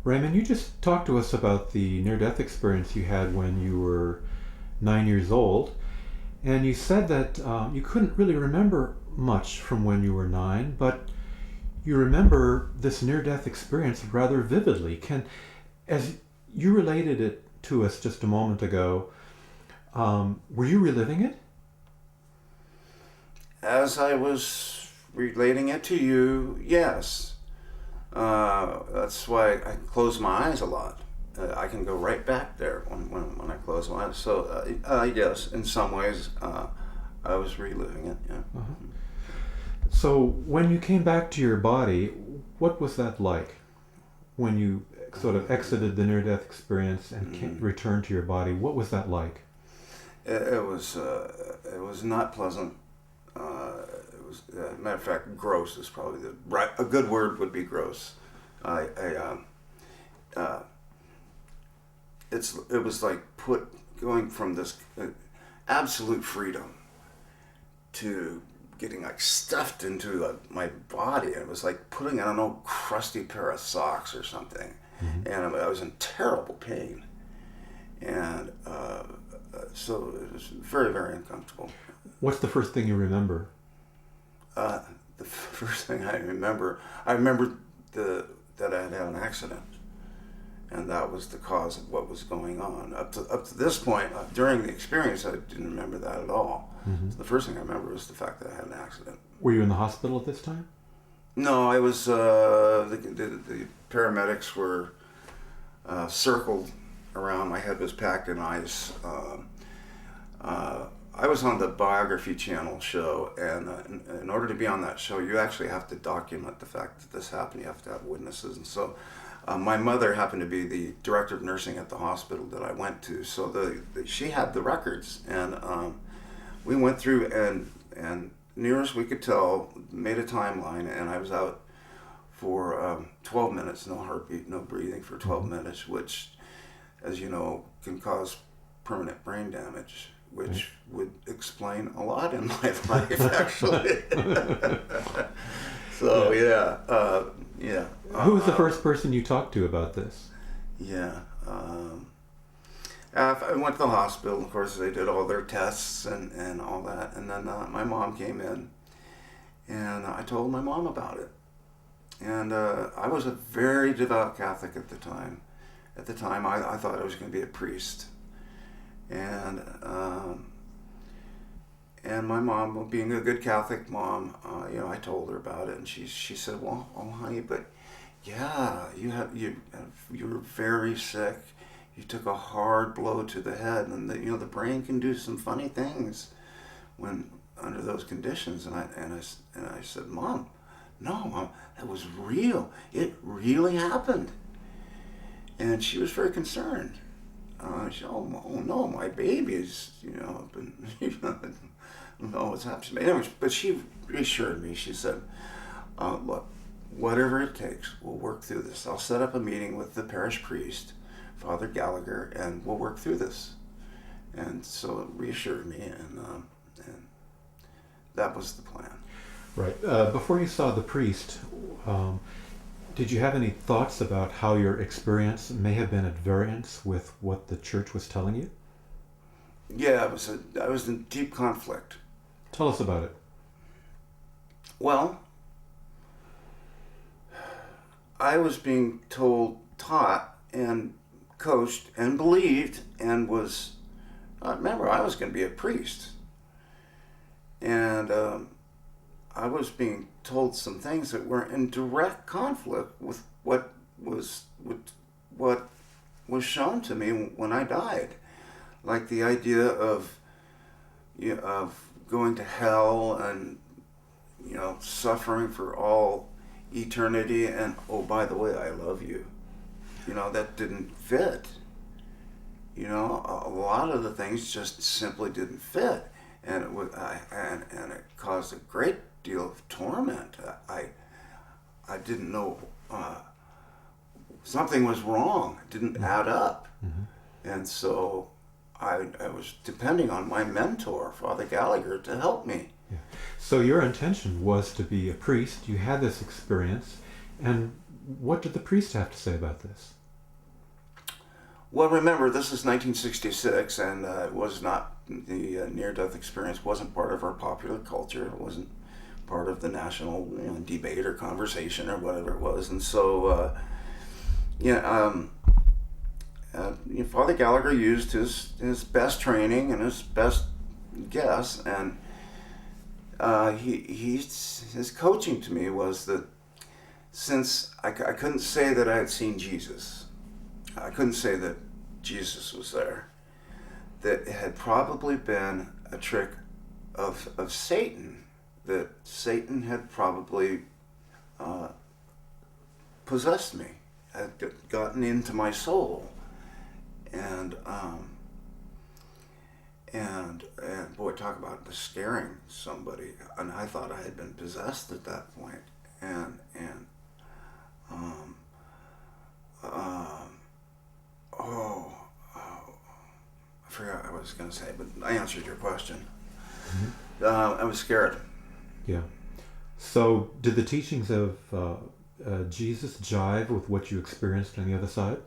Raymond, you just talked to us about the near-death experience you had when you were 9 years old, and you said that you couldn't really remember much from when you were nine, but you remember this near-death experience rather vividly. As you related it to us just a moment ago, were you reliving it? As I was relating it to you, yes. That's why I close my eyes a lot. I can go right back there when I close my eyes. So, yes, in some ways, I was reliving it. Yeah. Uh-huh. So, when you came back to your body, what was that like? When you sort of exited the near-death experience and returned to your body, what was that like? It was not pleasant. Matter of fact, gross is probably a good word would be gross. It was like going from this absolute freedom to getting like stuffed into my body. It was like putting on an old crusty pair of socks or something, and I was in terrible pain, and so it was very, very uncomfortable. What's the first thing you remember? The first thing I remember that I had had an accident, and that was the cause of what was going on. Up to this point, during the experience, I didn't remember that at all. So the first thing I remember was the fact that I had an accident. Were you in the hospital at this time? No, I was. The paramedics were circled around. My head was packed in ice. I was on the Biography Channel show, and in order to be on that show, you actually have to document the fact that this happened. You have to have witnesses, and so my mother happened to be the director of nursing at the hospital that I went to. So she had the records, and we went through and near as we could tell, made a timeline, and I was out for 12 minutes, no heartbeat, no breathing for 12 minutes, which, as you know, can cause permanent brain damage, which would explain a lot in my life, actually. So, yeah. Who was the first person you talked to about this? Yeah. I went to the hospital. Of course, they did all their tests and all that. And then my mom came in, and I told my mom about it. And I was a very devout Catholic at the time. At the time, I thought I was going to be a priest. And my mom, being a good Catholic mom, I told her about it, and she said, "Well, oh honey, but yeah, you were very sick. You took a hard blow to the head, and the brain can do some funny things when under those conditions." And I said, "Mom, no, Mom, that was real. It really happened." And she was very concerned. She said, oh no, my baby's, been, know what's happened. Anyways, but she reassured me. She said, "Look, whatever it takes, we'll work through this. I'll set up a meeting with the parish priest, Father Gallagher, and we'll work through this." And so it reassured me, and that was the plan. Right. Before you saw the priest, did you have any thoughts about how your experience may have been at variance with what the church was telling you? Yeah, I was in deep conflict. Tell us about it. Well, I was being taught, and coached, and believed, and was, remember, I was going to be a priest. And I was being told some things that were in direct conflict with what was shown to me when I died, like the idea of going to hell and suffering for all eternity, and oh, by the way, I love you. That didn't fit. A lot of the things just simply didn't fit, and it caused a great deal of torment. I didn't know something was wrong. It didn't add up, and so I was depending on my mentor, Father Gallagher, to help me. Yeah. So your intention was to be a priest. You had this experience, and what did the priest have to say about this? Well, remember, this is 1966, and it was not, the near-death experience wasn't part of our popular culture. It wasn't part of the national debate or conversation or whatever it was. And so, Father Gallagher used his best training and his best guess, and his coaching to me was that since I couldn't say that I had seen Jesus, I couldn't say that Jesus was there, that it had probably been a trick of Satan, that Satan had probably possessed me, had gotten into my soul, and boy, talk about scaring somebody. And I thought I had been possessed at that point, and I forgot what I was going to say, but I answered your question. I was scared. Yeah. So, did the teachings of Jesus jive with what you experienced on the other side?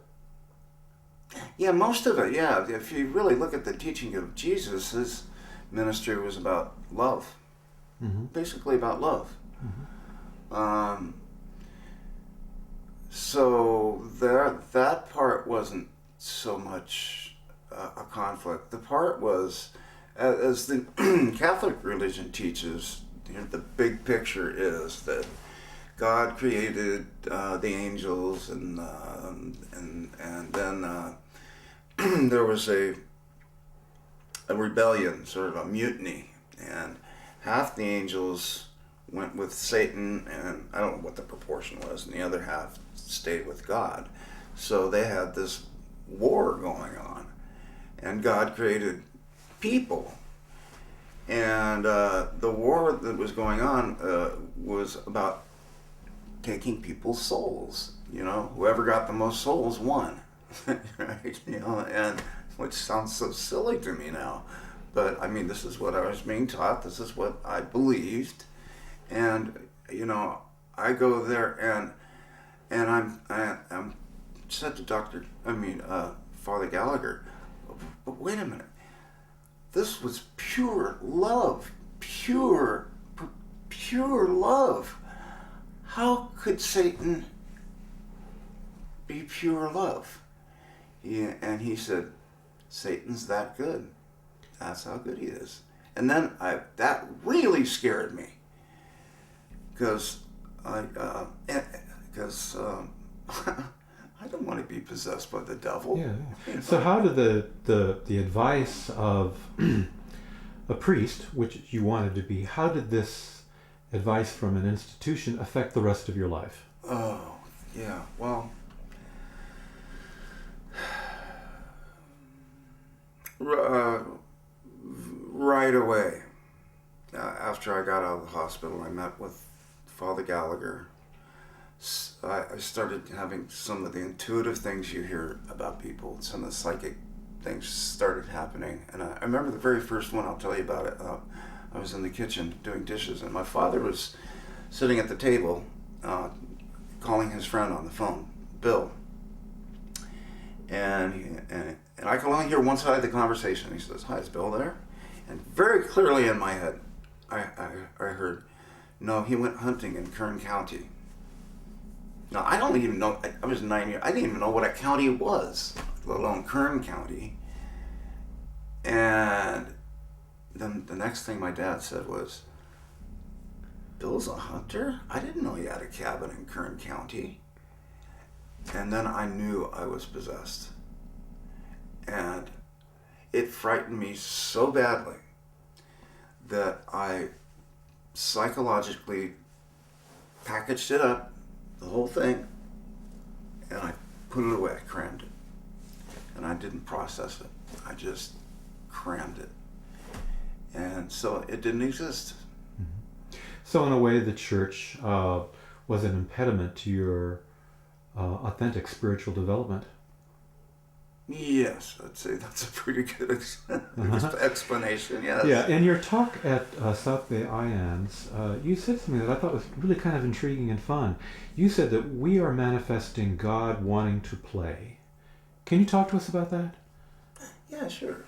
Yeah, most of it, yeah. If you really look at the teaching of Jesus, his ministry was about love. Mm-hmm. Basically about love. Mm-hmm. So that part wasn't so much a conflict. The part was, as the Catholic religion teaches, the big picture is that God created the angels, and then there was a rebellion, sort of a mutiny, and half the angels went with Satan, and I don't know what the proportion was, and the other half stayed with God. So they had this war going on, and God created people. And the war that was going on was about taking people's souls. Whoever got the most souls won. Right? And which sounds so silly to me now. But I mean, this is what I was being taught. This is what I believed. And I go there and I'm said to Father Gallagher, but wait a minute. This was pure love, pure love. How could Satan be pure love? And he said, Satan's that good. That's how good he is. And then that really scared me, because I don't want to be possessed by the devil. Yeah. So how did the advice of a priest, which you wanted to be, how did this advice from an institution affect the rest of your life? Oh, yeah. Well, right away, after I got out of the hospital, I met with Father Gallagher. I started having some of the intuitive things you hear about people. Some of the psychic things started happening. And I remember the very first one, I'll tell you about it. I was in the kitchen doing dishes, and my father was sitting at the table calling his friend on the phone, Bill. And I can only hear one side of the conversation. He says, "Hi, is Bill there?" And very clearly in my head, I heard, "No, he went hunting in Kern County." Now, I don't even know, I was 9 years, I didn't even know what a county was, let alone Kern County. And then the next thing my dad said was, "Bill's a hunter? I didn't know he had a cabin in Kern County." And then I knew I was possessed. And it frightened me so badly that I psychologically packaged it up, the whole thing, and I put it away. I crammed it. And I didn't process it. I just crammed it. And so it didn't exist. Mm-hmm. So in a way, the church was an impediment to your authentic spiritual development. Yes, I'd say that's a pretty good explanation, yes. Yeah, in your talk at South Bay IANS, you said something that I thought was really kind of intriguing and fun. You said that we are manifesting God wanting to play. Can you talk to us about that? Yeah, sure.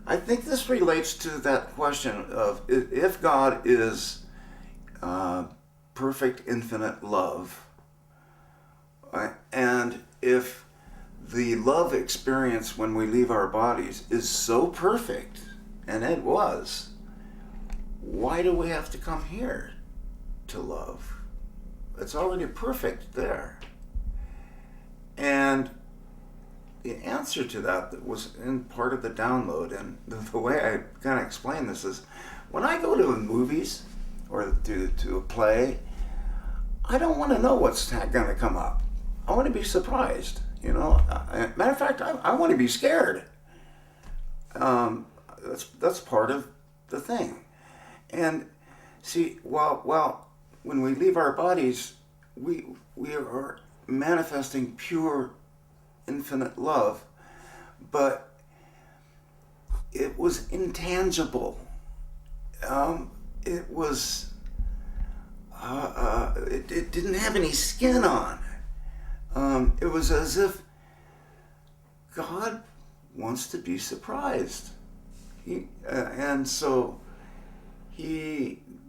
I think this relates to that question of if God is perfect, infinite love, and if the love experience when we leave our bodies is so perfect, and it was, why do we have to come here to love? It's already perfect there. And the answer to that was in part of the download, and the way I kind of explain this is, when I go to the movies or to a play, I don't want to know what's going to come up. I want to be surprised, you know. Matter of fact, I want to be scared. That's part of the thing. And see, while when we leave our bodies, we are manifesting pure, infinite love, but it was intangible. It was. It didn't have any skin on. It was as if God wants to be surprised. And so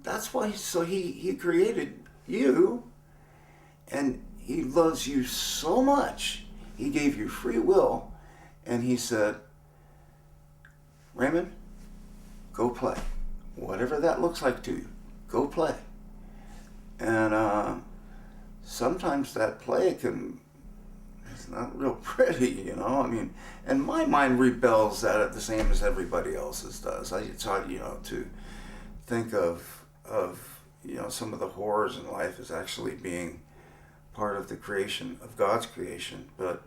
that's why, so he created you, and he loves you so much. He gave you free will, and he said, Raymond, go play. Whatever that looks like to you, go play. And sometimes that play it's not real pretty, you know. I mean, and my mind rebels at it the same as everybody else's does. It's hard, you know, to think of you know, some of the horrors in life as actually being part of the creation of God's creation, but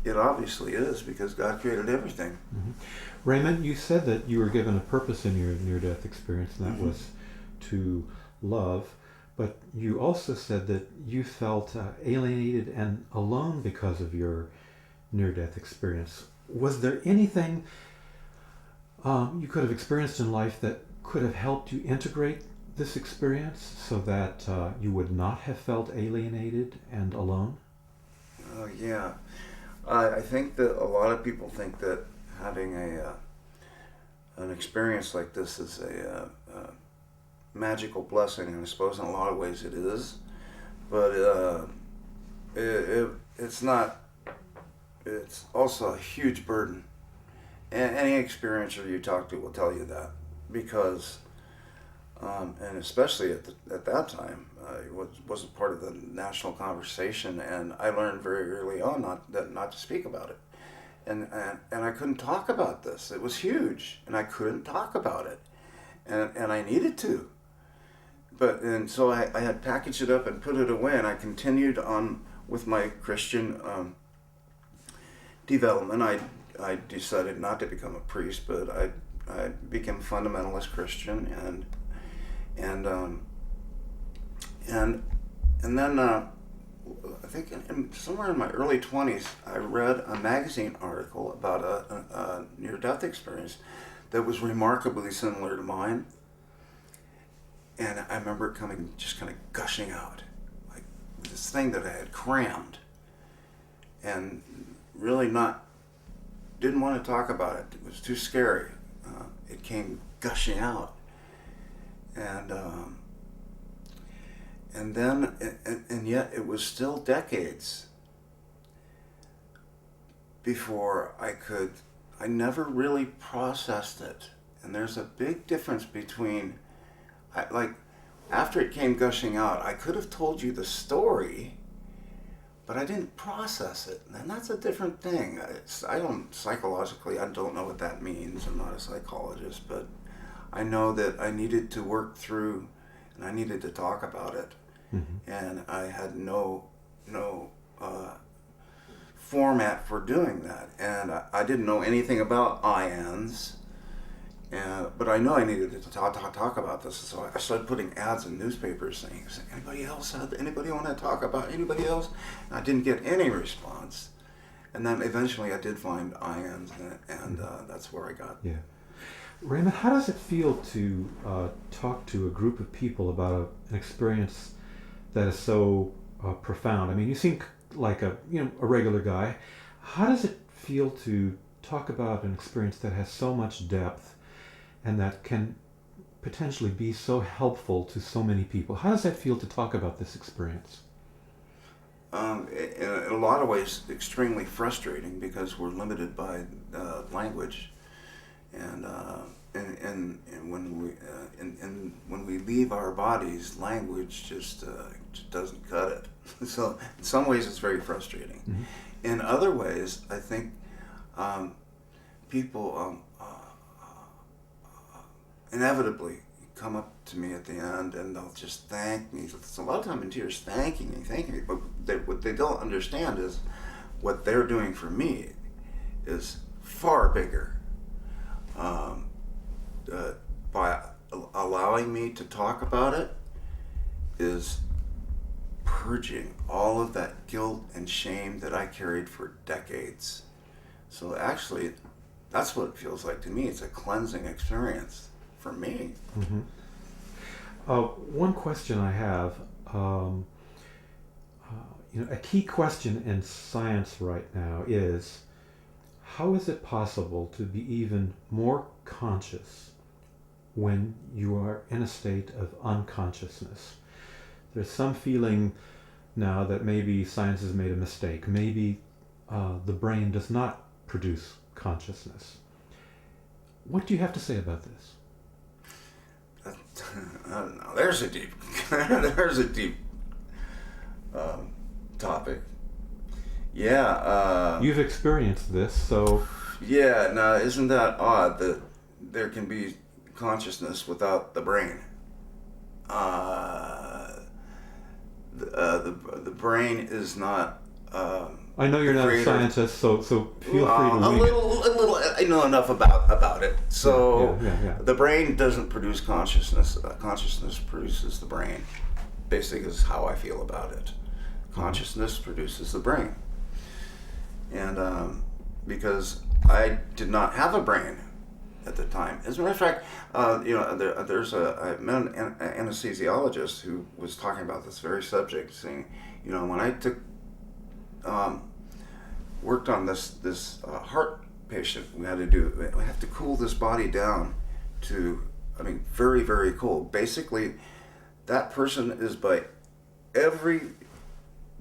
it obviously is, because God created everything. Mm-hmm. Raymond, you said that you were given a purpose in your near-death experience, and that Mm-hmm. was to love, but you also said that you felt alienated and alone because of your near-death experience. Was there anything you could have experienced in life that could have helped you integrate this experience so that you would not have felt alienated and alone? Yeah. I think that a lot of people think that having an experience like this is a magical blessing, and I suppose in a lot of ways it is, but it's not. It's also a huge burden, and any experiencer you talk to will tell you that, because and especially at that time, it wasn't part of the national conversation, and I learned very early on not to speak about it, and I couldn't talk about this. It was huge, and I couldn't talk about it, and I needed to. And so I had packaged it up and put it away, and I continued on with my Christian development. I decided not to become a priest, but I became a fundamentalist Christian, and then I think somewhere in my early 20s, I read a magazine article about a near-death experience that was remarkably similar to mine. And I remember it just kind of gushing out, like this thing that I had crammed, and really didn't want to talk about it. It was too scary. It came gushing out, and yet it was still decades before I never really processed it. And there's a big difference between, after it came gushing out, I could have told you the story, but I didn't process it, and that's a different thing. Psychologically, I don't know what that means. I'm not a psychologist, but I know that I needed to work through, and I needed to talk about it, Mm-hmm. and I had no format for doing that, and I didn't know anything about IANS, But I know I needed to talk about this, so I started putting ads in newspapers saying, anybody want to talk about anybody else? And I didn't get any response. And then eventually I did find IANS, and that's where I got. Yeah. Raymond, how does it feel to talk to a group of people about an experience that is so profound? I mean, you seem like a regular guy. How does it feel to talk about an experience that has so much depth and that can potentially be so helpful to so many people? How does that feel to talk about this experience? In a lot of ways, extremely frustrating because we're limited by language, and when we leave our bodies, language just doesn't cut it. So in some ways, it's very frustrating. Mm-hmm. In other ways, I think people inevitably come up to me at the end and they'll just thank me. It's a lot of time in tears, thanking me. But what they don't understand is what they're doing for me is far bigger. By allowing me to talk about it is purging all of that guilt and shame that I carried for decades. So actually, that's what it feels like to me. It's a cleansing experience for me. Mm-hmm. One question I have, a key question in science right now is, how is it possible to be even more conscious when you are in a state of unconsciousness? There's some feeling now that maybe science has made a mistake. Maybe the brain does not produce consciousness. What do you have to say about this? I don't know. There's a deep topic. Yeah. You've experienced this, so. Yeah. Now, isn't that odd that there can be consciousness without the brain? The brain is not. I know you're not a scientist, so feel free to a little. I know enough about it. So yeah. The brain doesn't produce consciousness. Consciousness produces the brain. Basically, is how I feel about it. Consciousness produces the brain, and because I did not have a brain at the time. As a matter of fact, I met an anesthesiologist who was talking about this very subject, saying, when I worked on this heart patient, we have to cool this body down to, very, very cold. Basically, that person is by every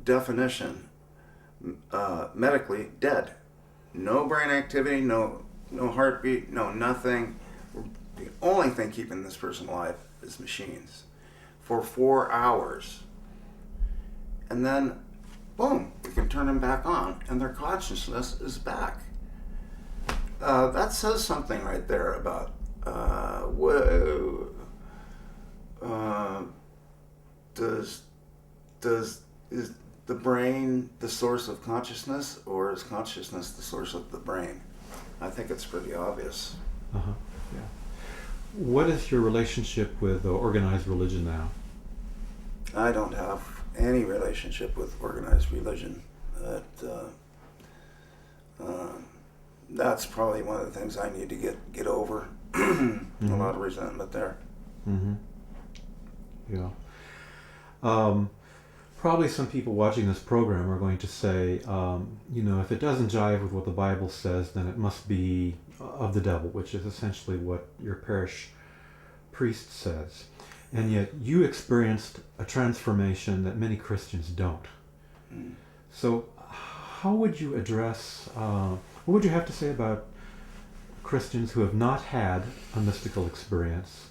definition medically dead. No brain activity, no heartbeat, no nothing. The only thing keeping this person alive is machines for 4 hours. And then, boom, we can turn them back on and their consciousness is back. That says something right there about, is the brain the source of consciousness, or is consciousness the source of the brain? I think it's pretty obvious. Uh-huh. Yeah. What is your relationship with organized religion now? I don't have any relationship with organized religion. That's probably one of the things I need to get over. Mm-hmm. A lot of resentment there. Mm-hmm. Yeah. Probably some people watching this program are going to say, if it doesn't jive with what the Bible says, then it must be of the devil, which is essentially what your parish priest says. And yet you experienced a transformation that many Christians don't. Mm. So how would you address, what would you have to say about Christians who have not had a mystical experience,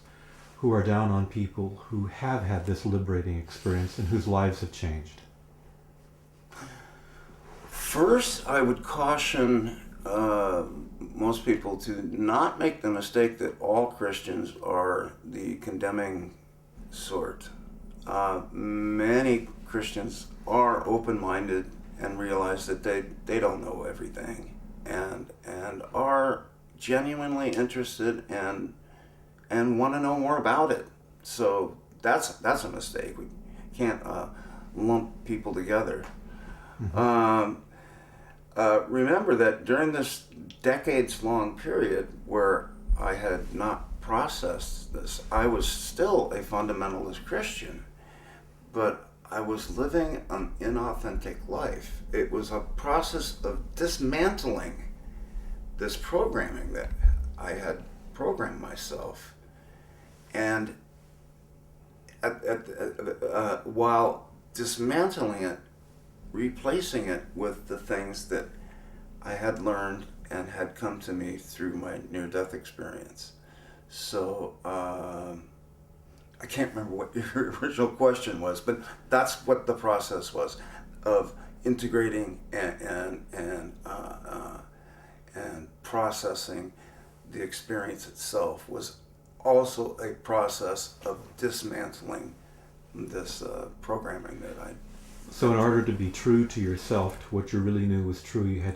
who are down on people who have had this liberating experience and whose lives have changed? First, I would caution most people to not make the mistake that all Christians are the condemning sort. Many Christians are open-minded and realize that they don't know everything, and are genuinely interested and want to know more about it. So that's a mistake. We can't lump people together. Mm-hmm. Remember that during this decades-long period where I had not processed this, I was still a fundamentalist Christian, but I was living an inauthentic life. It was a process of dismantling this programming that I had programmed myself, and while dismantling it, replacing it with the things that I had learned and had come to me through my near-death experience. So I can't remember what your original question was, but that's what the process was of integrating and processing the experience itself was also a process of dismantling this programming that I. So in order to be true to yourself, to what you really knew was true, you had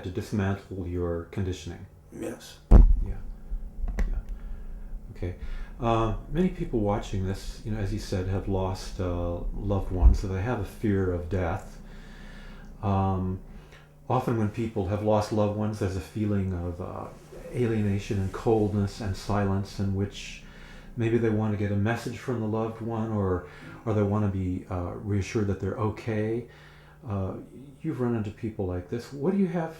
to dismantle your conditioning. Yes. Yeah. Okay. Many people watching this, as you said, have lost loved ones, so they have a fear of death. Often when people have lost loved ones, there's a feeling of alienation and coldness and silence, in which maybe they want to get a message from the loved one, or they want to be reassured that they're okay. You've run into people like this. What do you have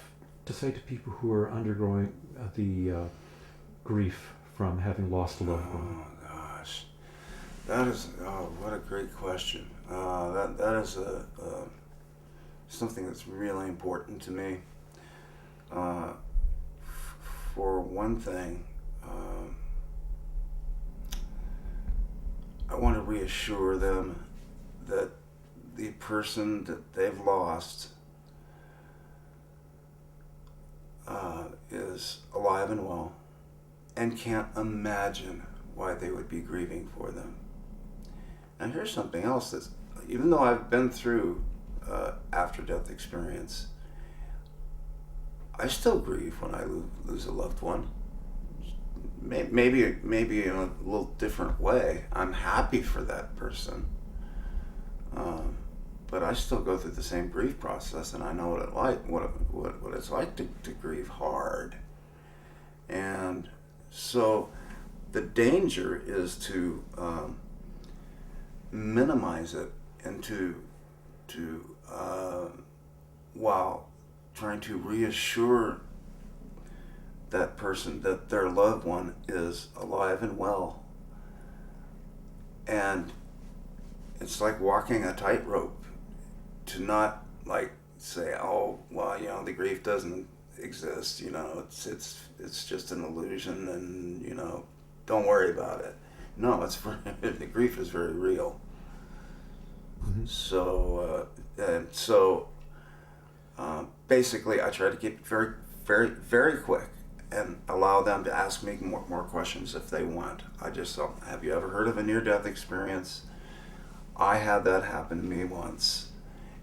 to say to people who are undergoing the grief from having lost a loved one? Oh gosh, that is what a great question. That is something that's really important to me. For one thing, I want to reassure them that the person that they've lost is alive and well, and can't imagine why they would be grieving for them. And here's something else that's, even though I've been through after-death experience, I still grieve when I lose a loved one. Maybe in a little different way. I'm happy for that person, but I still go through the same grief process, and I know what it's like to grieve hard. And so the danger is to minimize it and to while trying to reassure that person that their loved one is alive and well. And it's like walking a tightrope, to not like say, oh well, the grief doesn't exist, it's just an illusion, and don't worry about it. No, the grief is very real. Mm-hmm. So basically I try to keep it very, very, very quick and allow them to ask me more questions if they want. I just have you ever heard of a near-death experience? I had that happen to me once,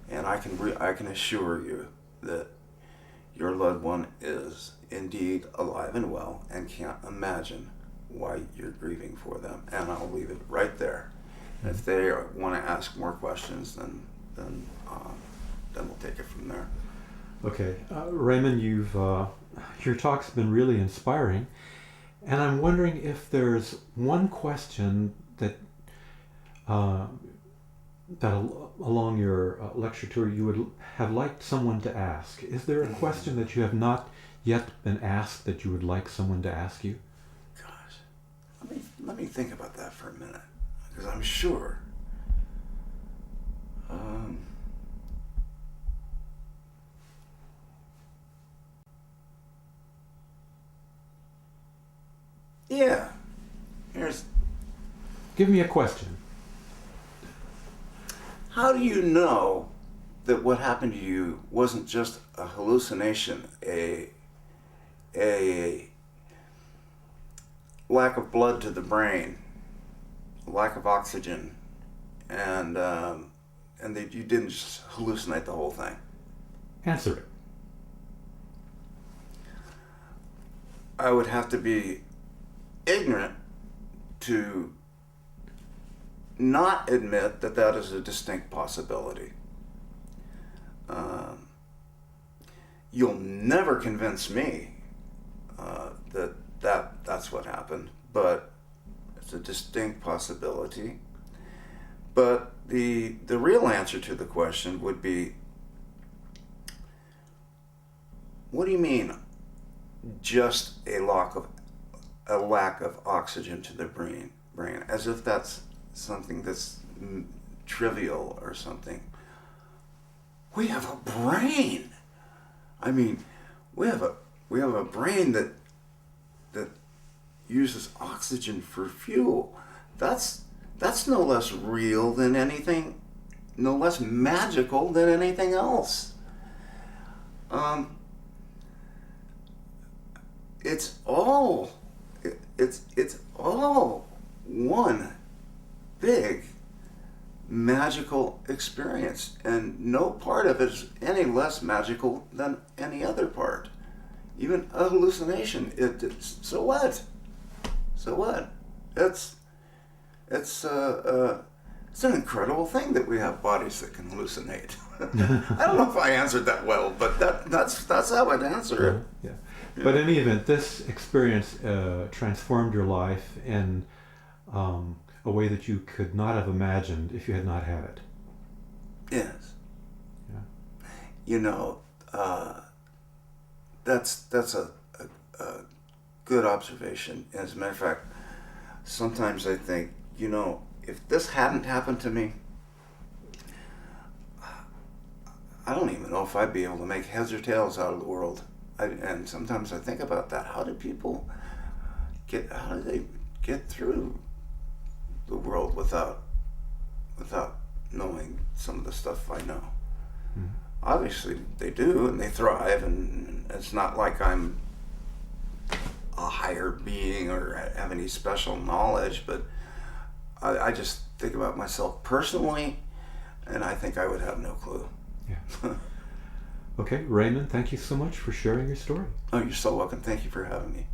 and I can assure you that your loved one is indeed alive and well and can't imagine why you're grieving for them. And I'll leave it right there. And if they want to ask more questions, then we'll take it from there. Okay, Raymond, your talk's been really inspiring, and I'm wondering if there's one question that along your lecture tour you would have liked someone to ask. Is there a question that you have not yet been asked that you would like someone to ask you? Gosh, let me think about that for a minute, because I'm sure. Yeah. Give me a question. How do you know that what happened to you wasn't just a hallucination, a lack of blood to the brain, lack of oxygen, and that you didn't just hallucinate the whole thing? Answer it. I would have to be ignorant to not admit that that is a distinct possibility. You'll never convince me that's what happened, but it's a distinct possibility. But the real answer to the question would be, what do you mean, just a lack of oxygen to the brain? As if that's something that's trivial or something. We have a brain. I mean, we have a brain that uses oxygen for fuel. That's no less real than anything, no less magical than anything else. It's all one big magical experience, and no part of it is any less magical than any other part. Even a hallucination, so what? So what? It's an incredible thing that we have bodies that can hallucinate. I don't know if I answered that well, but that's how I'd answer it. Yeah. But in any event, this experience transformed your life in a way that you could not have imagined if you had not had it. Yes. Yeah. You know, that's a good observation. As a matter of fact, sometimes I think, you know, if this hadn't happened to me, I don't even know if I'd be able to make heads or tails out of the world. And sometimes I think about that. How do they get through the world without knowing some of the stuff I know? Mm-hmm. Obviously they do, and they thrive, and it's not like I'm a higher being or have any special knowledge, but I just think about myself personally, and I think I would have no clue. Yeah. Okay, Raymond, thank you so much for sharing your story. Oh, you're so welcome. Thank you for having me.